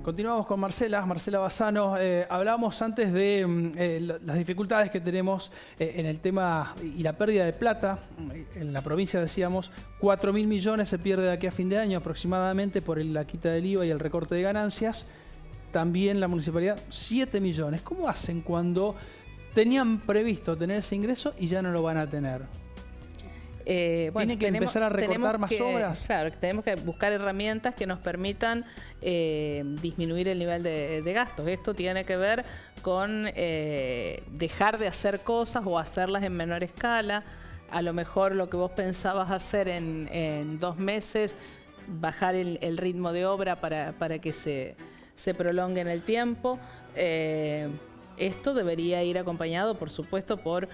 Continuamos con Marcela Bassano. Hablábamos antes de las dificultades que tenemos en el tema y la pérdida de plata. En la provincia decíamos 4.000 millones se pierde de aquí a fin de año aproximadamente por la quita del IVA y el recorte de ganancias. También la municipalidad 7 millones. ¿Cómo hacen cuando tenían previsto tener ese ingreso y ya no lo van a tener? Bueno, ¿Tienen que empezar a recortar más obras? Claro, tenemos que buscar herramientas que nos permitan disminuir el nivel de gastos. Esto tiene que ver con dejar de hacer cosas o hacerlas en menor escala. A lo mejor lo que vos pensabas hacer en 2 meses, bajar el ritmo de obra para que se prolongue en el tiempo. Esto debería ir acompañado, por supuesto, por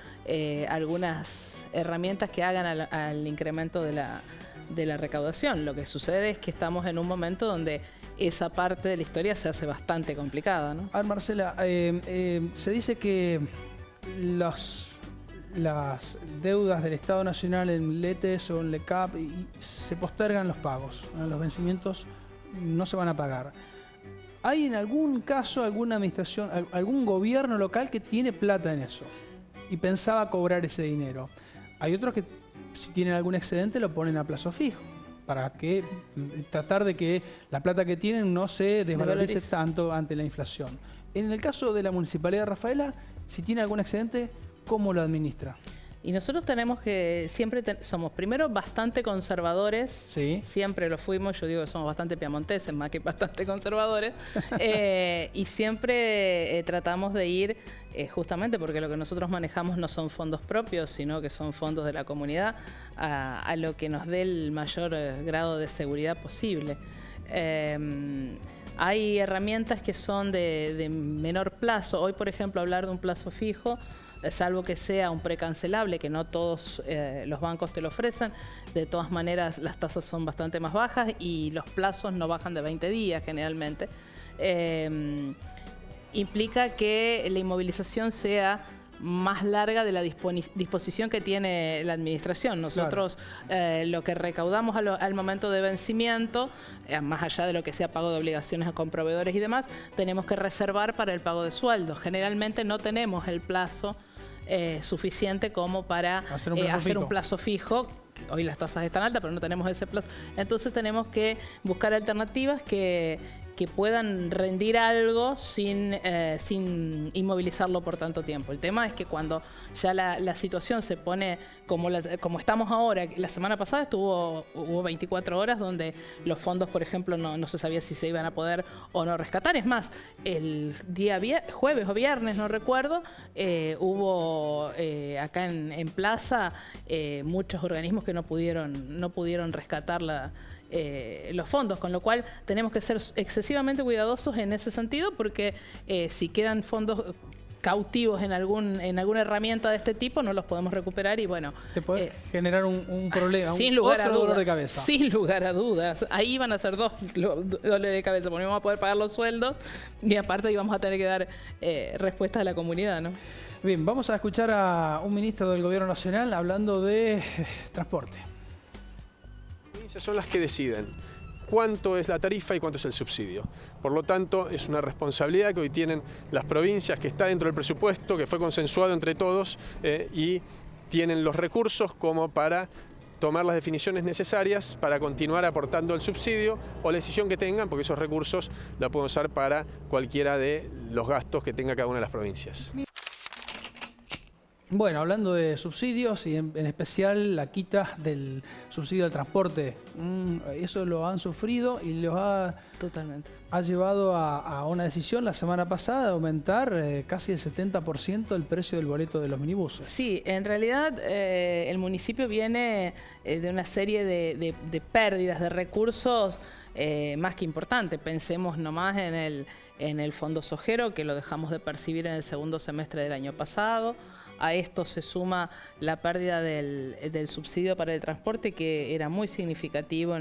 algunas herramientas que hagan al incremento de la recaudación. Lo que sucede es que estamos en un momento donde esa parte de la historia se hace bastante complicada, ¿no? A ver, Marcela, se dice que las deudas del Estado Nacional en LETES o en LECAP se postergan los pagos, los vencimientos no se van a pagar. ¿Hay en algún caso alguna administración, algún gobierno local que tiene plata en eso y pensaba cobrar ese dinero? Hay otros que, si tienen algún excedente, lo ponen a plazo fijo para que tratar de que la plata que tienen no se desvalorice tanto ante la inflación. En el caso de la Municipalidad de Rafaela, si tiene algún excedente, ¿cómo lo administra? Y nosotros tenemos que, siempre somos primero bastante conservadores, sí, siempre lo fuimos, yo digo que somos bastante piamonteses más que bastante conservadores, y siempre tratamos de ir, justamente porque lo que nosotros manejamos no son fondos propios, sino que son fondos de la comunidad, a lo que nos dé el mayor grado de seguridad posible. Hay herramientas que son de menor plazo. Hoy, por ejemplo, hablar de un plazo fijo, salvo que sea un precancelable, que no todos los bancos te lo ofrecen, de todas maneras las tasas son bastante más bajas y los plazos no bajan de 20 días generalmente. Implica que la inmovilización sea más larga de la disposición que tiene la administración. Nosotros lo que recaudamos al momento de vencimiento, más allá de lo que sea pago de obligaciones con proveedores y demás, tenemos que reservar para el pago de sueldos. Generalmente no tenemos el plazo suficiente como para hacer un plazo fijo. Hoy las tasas están altas, pero no tenemos ese plazo. Entonces tenemos que buscar alternativas que puedan rendir algo sin inmovilizarlo por tanto tiempo. El tema es que cuando ya la situación se pone como estamos ahora, la semana pasada hubo 24 horas donde los fondos, por ejemplo, no se sabía si se iban a poder o no rescatar. Es más, el día jueves o viernes, no recuerdo, hubo acá en Plaza muchos organismos que no pudieron rescatar los fondos, con lo cual tenemos que ser excesivamente cuidadosos en ese sentido, porque si quedan fondos cautivos en alguna herramienta de este tipo, no los podemos recuperar y bueno... Te puede generar un problema, sin lugar a dudas, dolor de cabeza. Sin lugar a dudas. Ahí van a ser dos dolores de cabeza, porque no vamos a poder pagar los sueldos y aparte íbamos a tener que dar respuesta a la comunidad, ¿no? Bien, vamos a escuchar a un ministro del Gobierno Nacional hablando de transporte. Son las que deciden cuánto es la tarifa y cuánto es el subsidio. Por lo tanto, es una responsabilidad que hoy tienen las provincias, que está dentro del presupuesto, que fue consensuado entre todos y tienen los recursos como para tomar las definiciones necesarias para continuar aportando el subsidio o la decisión que tengan, porque esos recursos la pueden usar para cualquiera de los gastos que tenga cada una de las provincias. Bueno, hablando de subsidios y en especial la quita del subsidio al transporte, eso lo han sufrido y los ha llevado a una decisión la semana pasada de aumentar casi el 70% el precio del boleto de los minibuses. Sí, en realidad el municipio viene de una serie de pérdidas de recursos más que importante. Pensemos nomás en el fondo sojero, que lo dejamos de percibir en el segundo semestre del año pasado. A esto se suma la pérdida del subsidio para el transporte, que era muy significativo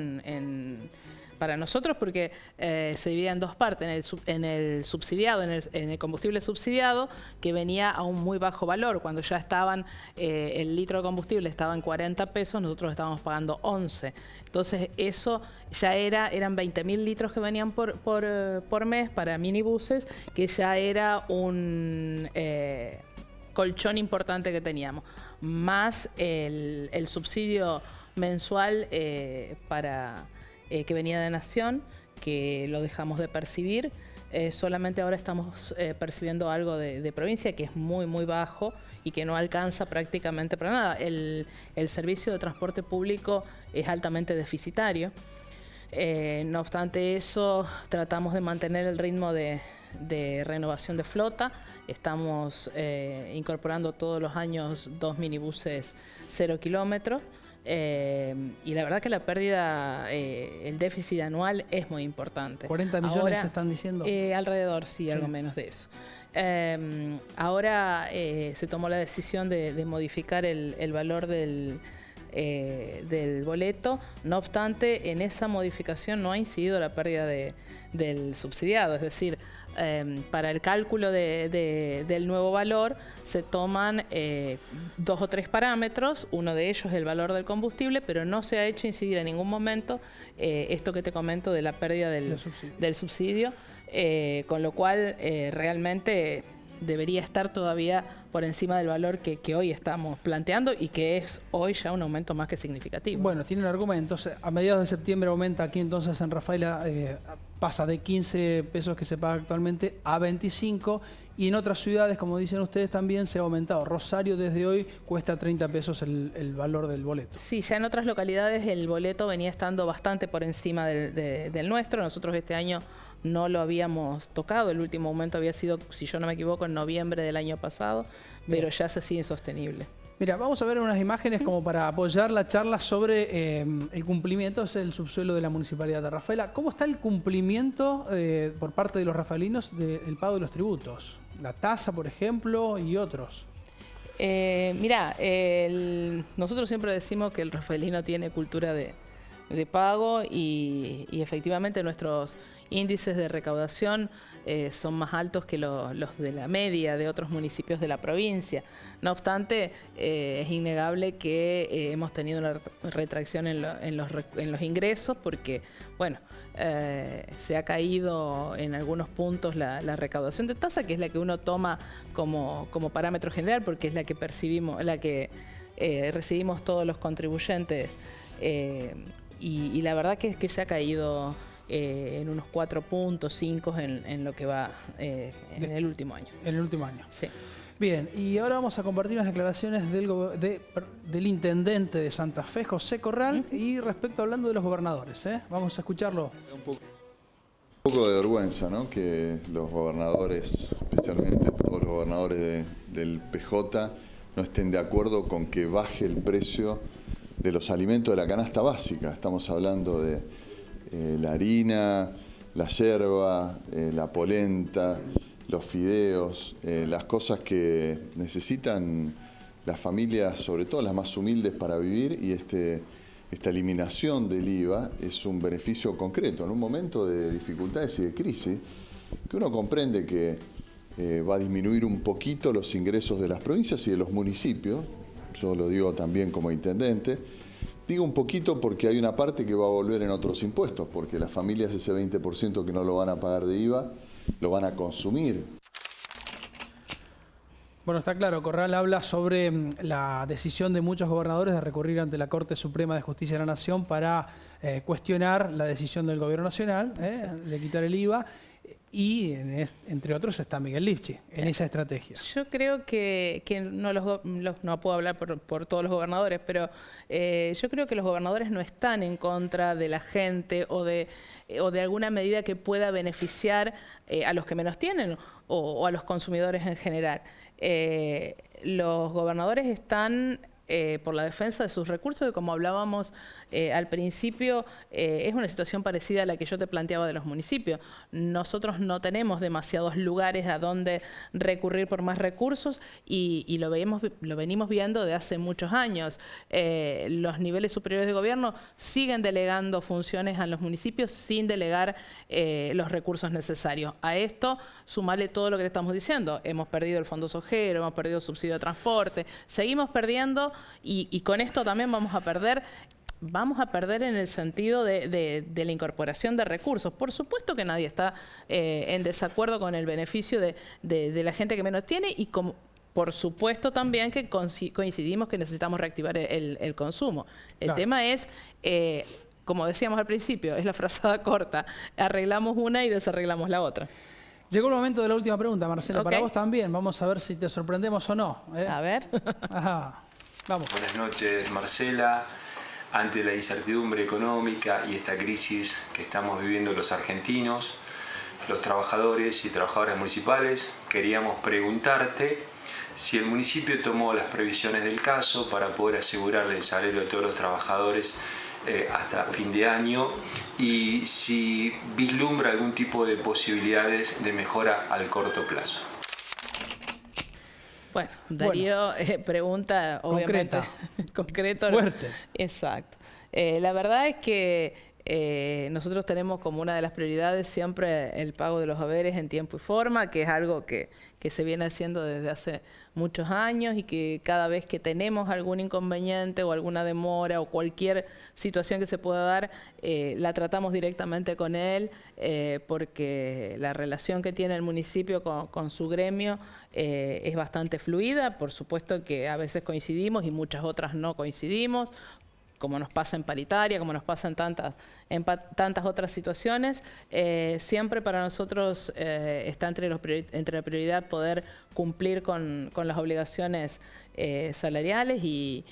para nosotros porque se divide en dos partes, en el subsidiado, en el combustible subsidiado, que venía a un muy bajo valor. Cuando ya estaban, el litro de combustible estaba en 40 pesos, nosotros estábamos pagando 11. Entonces eso ya eran 20.000 litros que venían por mes para minibuses, que ya era un colchón importante que teníamos, más el subsidio mensual que venía de Nación, que lo dejamos de percibir. Solamente ahora estamos percibiendo algo de provincia, que es muy, muy bajo y que no alcanza prácticamente para nada. El servicio de transporte público es altamente deficitario. No obstante eso, tratamos de mantener el ritmo de renovación de flota. Estamos incorporando todos los años 2 minibuses 0 kilómetros. Y la verdad que la pérdida, el déficit anual es muy importante. 40 millones ahora, se están diciendo. Alrededor, sí, algo menos de eso. Ahora se tomó la decisión de modificar el valor del boleto. No obstante, en esa modificación no ha incidido la pérdida del subsidiado, es decir, para el cálculo del nuevo valor se toman 2 o 3 parámetros, uno de ellos es el valor del combustible, pero no se ha hecho incidir en ningún momento esto que te comento de la pérdida del subsidio, con lo cual realmente debería estar todavía por encima del valor que hoy estamos planteando y que es hoy ya un aumento más que significativo. Bueno, tienen argumentos. A mediados de septiembre aumenta aquí entonces en Rafaela, pasa de 15 pesos que se paga actualmente a 25, y en otras ciudades, como dicen ustedes, también se ha aumentado. Rosario desde hoy cuesta 30 pesos el valor del boleto. Sí, ya en otras localidades el boleto venía estando bastante por encima del nuestro. Nosotros este año no lo habíamos tocado. El último aumento había sido, si yo no me equivoco, en noviembre del año pasado, pero ya se sigue insostenible. Mira, vamos a ver unas imágenes como para apoyar la charla sobre el cumplimiento, es el subsuelo de la Municipalidad de Rafaela. ¿Cómo está el cumplimiento por parte de los rafaelinos del pago de los tributos? La tasa, por ejemplo, y otros. Mira, nosotros siempre decimos que el rafaelino tiene cultura de pago y efectivamente nuestros índices de recaudación son más altos que los de la media de otros municipios de la provincia. No obstante, es innegable que hemos tenido una retracción en los ingresos porque, bueno, se ha caído en algunos puntos la recaudación de tasa, que es la que uno toma como parámetro general porque es la que percibimos, la que recibimos todos los contribuyentes. Y la verdad que es que se ha caído en unos 4.5 en lo que va en el último año. En el último año. Sí. Bien, y ahora vamos a compartir unas declaraciones del intendente de Santa Fe, José Corral, y hablando de los gobernadores. Vamos a escucharlo. Un poco de vergüenza, ¿no? Que los gobernadores, especialmente todos los gobernadores del PJ, no estén de acuerdo con que baje el precio de los alimentos de la canasta básica. Estamos hablando de la harina, la yerba, la polenta, los fideos, las cosas que necesitan las familias, sobre todo las más humildes, para vivir, y esta eliminación del IVA es un beneficio concreto en un momento de dificultades y de crisis, que uno comprende que va a disminuir un poquito los ingresos de las provincias y de los municipios. Yo lo digo también como intendente. Digo un poquito porque hay una parte que va a volver en otros impuestos, porque las familias ese 20% que no lo van a pagar de IVA, lo van a consumir. Bueno, está claro, Corral habla sobre la decisión de muchos gobernadores de recurrir ante la Corte Suprema de Justicia de la Nación para cuestionar la decisión del Gobierno Nacional de quitar el IVA. Y entre otros está Miguel Lifchi en esa estrategia. Yo creo que no puedo hablar por todos los gobernadores, pero yo creo que los gobernadores no están en contra de la gente o de alguna medida que pueda beneficiar a los que menos tienen o a los consumidores en general. Los gobernadores están por la defensa de sus recursos, que como hablábamos al principio, es una situación parecida a la que yo te planteaba de los municipios. Nosotros no tenemos demasiados lugares a donde recurrir por más recursos y lo venimos viendo de hace muchos años. Los niveles superiores de gobierno siguen delegando funciones a los municipios sin delegar los recursos necesarios. A esto, sumarle todo lo que te estamos diciendo. Hemos perdido el fondo sojero, hemos perdido el subsidio de transporte, seguimos perdiendo y con esto también vamos a perder en el sentido de la incorporación de recursos. Por supuesto que nadie está en desacuerdo con el beneficio de la gente que menos tiene y por supuesto también que coincidimos que necesitamos reactivar el consumo. El tema es, como decíamos al principio, es la frazada corta. Arreglamos una y desarreglamos la otra. Llegó el momento de la última pregunta, Marcela. Para vos también. Vamos a ver si te sorprendemos o no. A ver. Ajá. Vamos. Buenas noches, Marcela. Ante la incertidumbre económica y esta crisis que estamos viviendo los argentinos, los trabajadores y trabajadoras municipales, queríamos preguntarte si el municipio tomó las previsiones del caso para poder asegurarle el salario de todos los trabajadores hasta fin de año y si vislumbra algún tipo de posibilidades de mejora al corto plazo. Bueno, Darío pregunta, obviamente, concreto. Fuerte. Exacto. La verdad es que nosotros tenemos como una de las prioridades siempre el pago de los haberes en tiempo y forma, que es algo que se viene haciendo desde hace muchos años y que cada vez que tenemos algún inconveniente o alguna demora o cualquier situación que se pueda dar, la tratamos directamente con él, porque la relación que tiene el municipio con su gremio es bastante fluida. Por supuesto que a veces coincidimos y muchas otras no coincidimos, como nos pasa en paritaria, como nos pasa en tantas otras situaciones. Siempre para nosotros está entre la prioridad poder cumplir con las obligaciones salariales y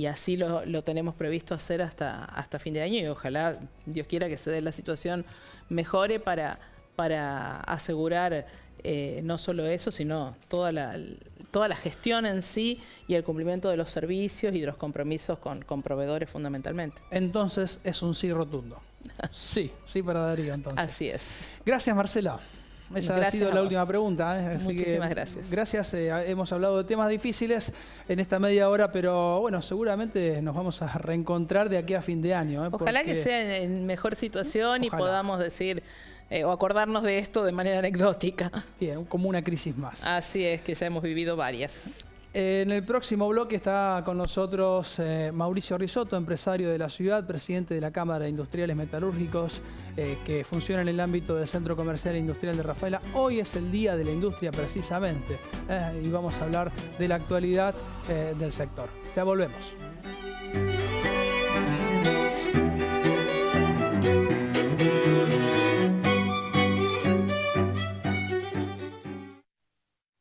así lo tenemos previsto hacer hasta fin de año y ojalá, Dios quiera, que se dé la situación mejore para asegurar no solo eso, sino toda la gestión en sí y el cumplimiento de los servicios y de los compromisos con proveedores fundamentalmente. Entonces es un sí rotundo. Sí para Darío entonces. Así es. Gracias, Marcela. Esa ha sido la última pregunta. Así Muchísimas gracias. Gracias. Hemos hablado de temas difíciles en esta media hora, pero bueno, seguramente nos vamos a reencontrar de aquí a fin de año. Ojalá que sea en mejor situación y podamos decir o acordarnos de esto de manera anecdótica. Bien, como una crisis más. Así es, que ya hemos vivido varias. En el próximo bloque está con nosotros Mauricio Risotto, empresario de la ciudad, presidente de la Cámara de Industriales Metalúrgicos, que funciona en el ámbito del Centro Comercial e Industrial de Rafaela. Hoy es el Día de la Industria precisamente, y vamos a hablar de la actualidad del sector. Ya volvemos.